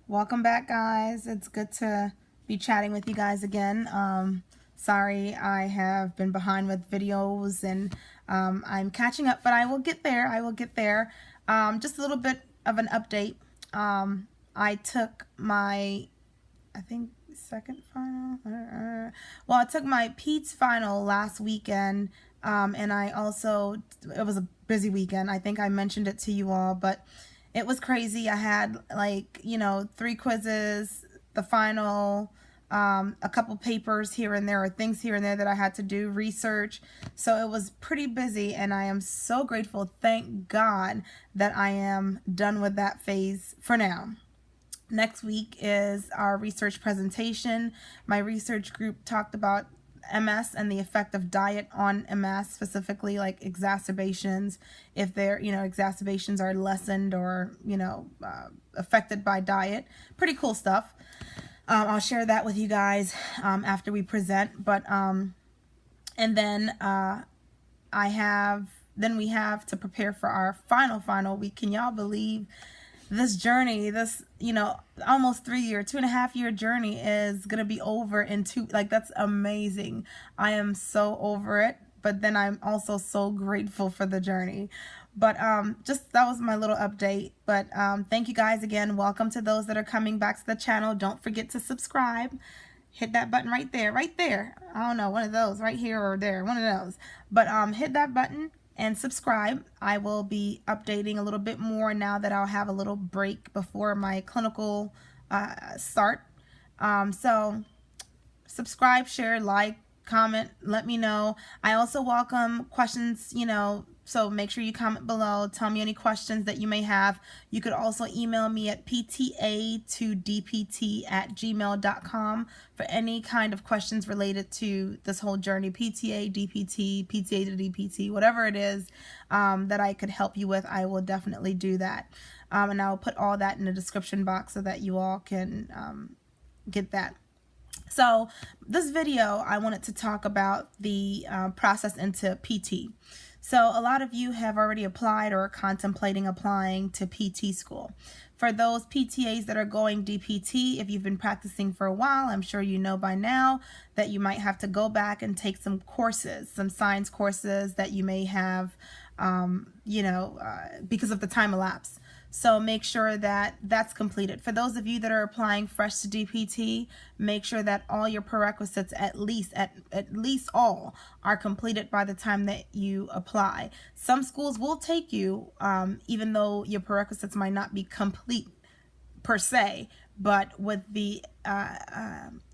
Welcome back, guys. It's good to be chatting with you guys again. Sorry I have been behind with videos, and I'm catching up, but I will get there. Just a little bit of an update. I took my, I think, second final. Well, I took my Pete's final last weekend, and it was a busy weekend. I think I mentioned it to you all, but it was crazy. I had, like, 3 quizzes, the final, a couple papers here and there, or things here and there that I had to do, research. So it was pretty busy, and I am so grateful, thank God, that I am done with that phase for now. Next week is our research presentation. My research group talked about MS and the effect of diet on MS, specifically like exacerbations, if their exacerbations are lessened or affected by diet. Pretty cool stuff. I'll share that with you guys after we present. But and then we have to prepare for our final week. Can y'all believe this journey, this almost 3-year, 2.5-year journey is gonna be over in that's amazing. I am so over it, but then I'm also so grateful for the journey. But just that was my little update. But thank you guys again. Welcome to those that are coming back to the channel. Don't forget to subscribe. Hit that button right there. I don't know, one of those right here or there, one of those. But hit that button and subscribe. I will be updating a little bit more now that I'll have a little break before my clinical start. So subscribe, share, like, comment, let me know. I also welcome questions, so make sure you comment below. Tell me any questions that you may have. You could also email me at pta2dpt@gmail.com for any kind of questions related to this whole journey. PTA, DPT, PTA to DPT, whatever it is that I could help you with, I will definitely do that. And I'll put all that in the description box so that you all can get that. So this video, I wanted to talk about the process into PT. So a lot of you have already applied or are contemplating applying to PT school. For those PTAs that are going DPT, if you've been practicing for a while, I'm sure you know by now that you might have to go back and take some courses, some science courses that you may have, because of the time elapsed. So make sure that that's completed. For those of you that are applying fresh to DPT, make sure that all your prerequisites, at least all, are completed by the time that you apply. Some schools will take you, even though your prerequisites might not be complete per se, but with the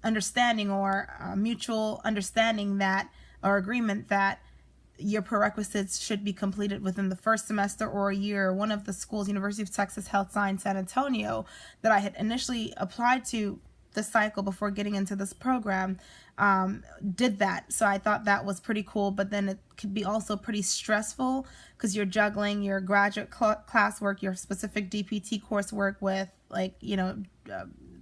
understanding or mutual understanding that, or agreement that, your prerequisites should be completed within the first semester or a year. One of the schools, University of Texas Health Science San Antonio, that I had initially applied to this cycle before getting into this program, did that. So I thought that was pretty cool, but then it could be also pretty stressful because you're juggling your graduate classwork, your specific DPT coursework with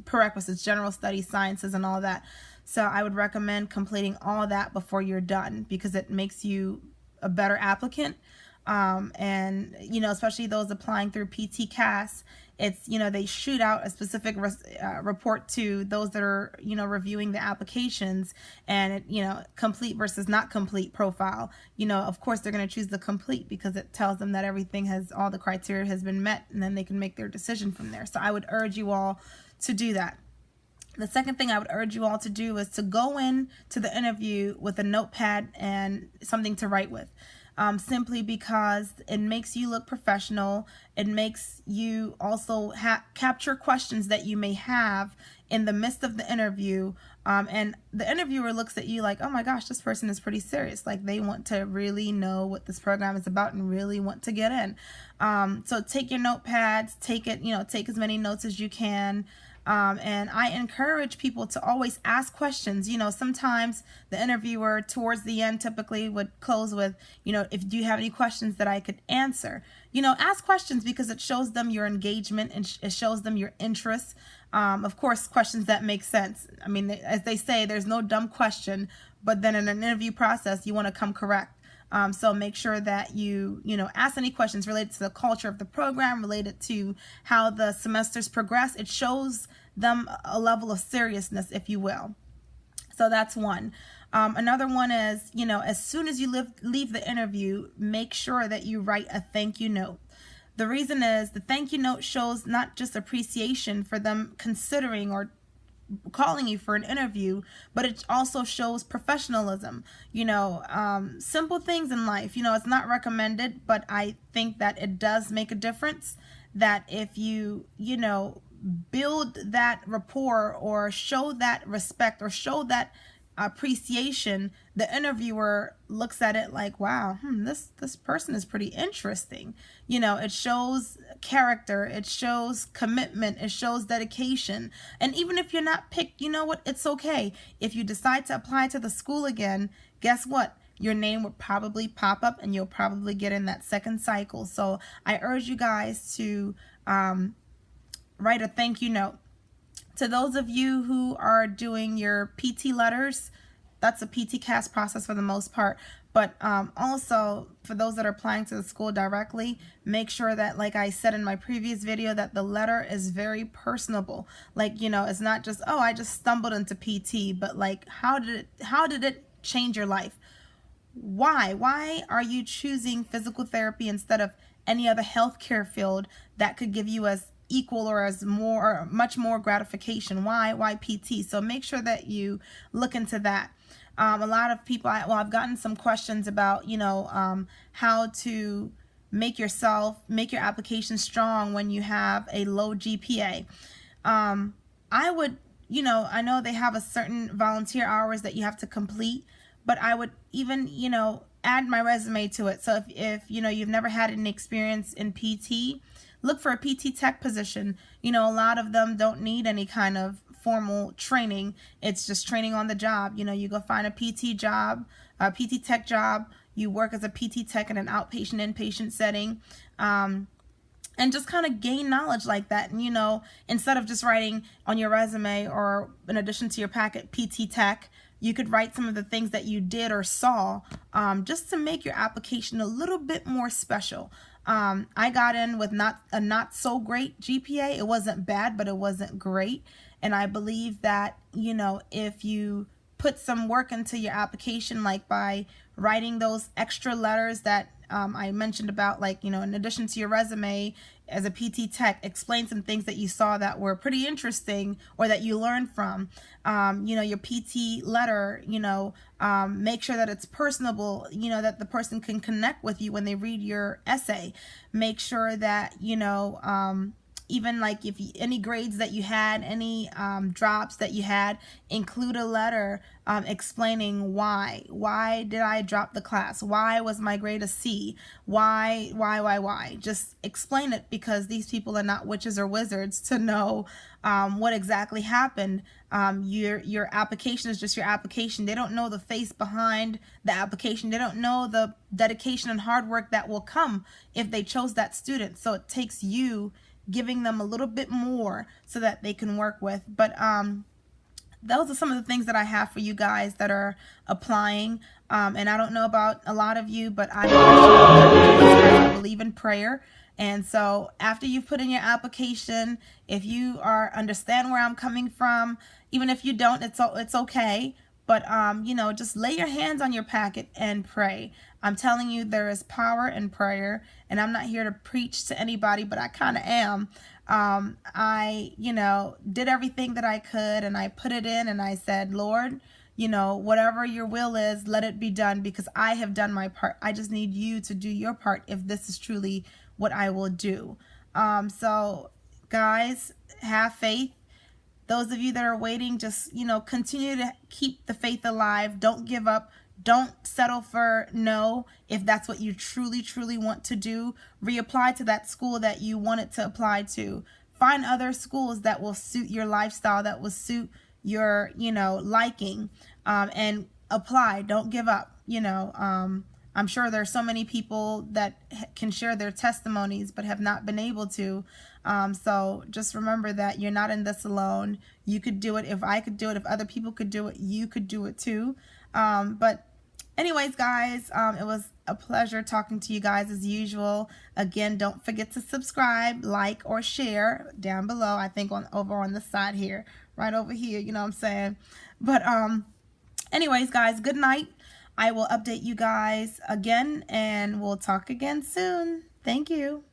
prerequisites, general studies, sciences, and all that. So I would recommend completing all that before you're done, because it makes you a better applicant. And especially those applying through PT CAS, it's they shoot out a specific report to those that are reviewing the applications, and it complete versus not complete profile. Of course they're going to choose the complete because it tells them that all the criteria has been met, and then they can make their decision from there. So I would urge you all to do that. The second thing I would urge you all to do is to go in to the interview with a notepad and something to write with. Simply because it makes you look professional. It makes you also capture questions that you may have in the midst of the interview. And the interviewer looks at you like, oh my gosh, this person is pretty serious. Like, they want to really know what this program is about and really want to get in. So take your notepads, take as many notes as you can. And I encourage people to always ask questions. Sometimes the interviewer towards the end typically would close with, if do you have any questions that I could answer? Ask questions because it shows them your engagement and it shows them your interest. Of course, questions that make sense. I mean, as they say, there's no dumb question, but then in an interview process, you want to come correct. So make sure that you ask any questions related to the culture of the program, related to how the semesters progress. It shows them a level of seriousness, if you will. So that's one. Another one is, as soon as you leave the interview, make sure that you write a thank you note. The reason is the thank you note shows not just appreciation for them considering or calling you for an interview, but it also shows professionalism. Simple things in life, it's not recommended, but I think that it does make a difference. That if you build that rapport or show that respect or show that appreciation, the interviewer looks at it like, wow, this person is pretty interesting. It shows character, it shows commitment, it shows dedication. And even if you're not picked, you know what, it's okay. If you decide to apply to the school again, guess what, your name will probably pop up and you'll probably get in that second cycle. So I urge you guys to write a thank you note. To those of you who are doing your PT letters, that's a PT CAS process for the most part. But also, for those that are applying to the school directly, make sure that, like I said in my previous video, that the letter is very personable. Like, it's not just, oh, I just stumbled into PT, but like, how did it change your life? Why are you choosing physical therapy instead of any other healthcare field that could give you as equal or as much more gratification? Why PT? So make sure that you look into that. A lot of people, I've gotten some questions about how to make your application strong when you have a low GPA. I would, I know they have a certain volunteer hours that you have to complete, but I would even add my resume to it. So if you've never had any experience in PT, look for a PT tech position. A lot of them don't need any kind of formal training. It's just training on the job. You go find a PT job, a PT tech job. You work as a PT tech in an outpatient, inpatient setting, and just kind of gain knowledge like that. And, instead of just writing on your resume or in addition to your packet PT tech, you could write some of the things that you did or saw, just to make your application a little bit more special. I got in with not so great GPA. It wasn't bad, but it wasn't great. And I believe that, if you put some work into your application, like by writing those extra letters that I mentioned about, like, in addition to your resume as a PT tech, explain some things that you saw that were pretty interesting or that you learned from. Your PT letter, make sure that it's personable, that the person can connect with you when they read your essay. Make sure that, even like if any grades that you had, any drops that you had, include a letter explaining why did I drop the class, why was my grade a C, why. Just explain it, because these people are not witches or wizards to know what exactly happened. Your application is just your application. They don't know the face behind the application. They don't know the dedication and hard work that will come if they chose that student. So it takes you giving them a little bit more so that they can work with. But those are some of the things that I have for you guys that are applying. And I don't know about a lot of you, but I believe in prayer. And so after you've put in your application, if you understand where I'm coming from, even if you don't, it's okay. But, just lay your hands on your packet and pray. I'm telling you, there is power in prayer, and I'm not here to preach to anybody, but I kind of am. I did everything that I could, and I put it in, and I said, Lord, whatever your will is, let it be done, because I have done my part. I just need you to do your part if this is truly what I will do. So guys, have faith. Those of you that are waiting, just, continue to keep the faith alive. Don't give up. Don't settle for no if that's what you truly, truly want to do. Reapply to that school that you wanted to apply to. Find other schools that will suit your lifestyle, that will suit your, liking, and apply. Don't give up. I'm sure there's so many people that can share their testimonies but have not been able to. So just remember that you're not in this alone. You could do it. If I could do it, if other people could do it, you could do it too. But anyways, guys, it was a pleasure talking to you guys as usual. Again, don't forget to subscribe, like, or share down below. I think over on the side here, right over here, you know what I'm saying? But anyways, guys, good night. I will update you guys again, and we'll talk again soon. Thank you.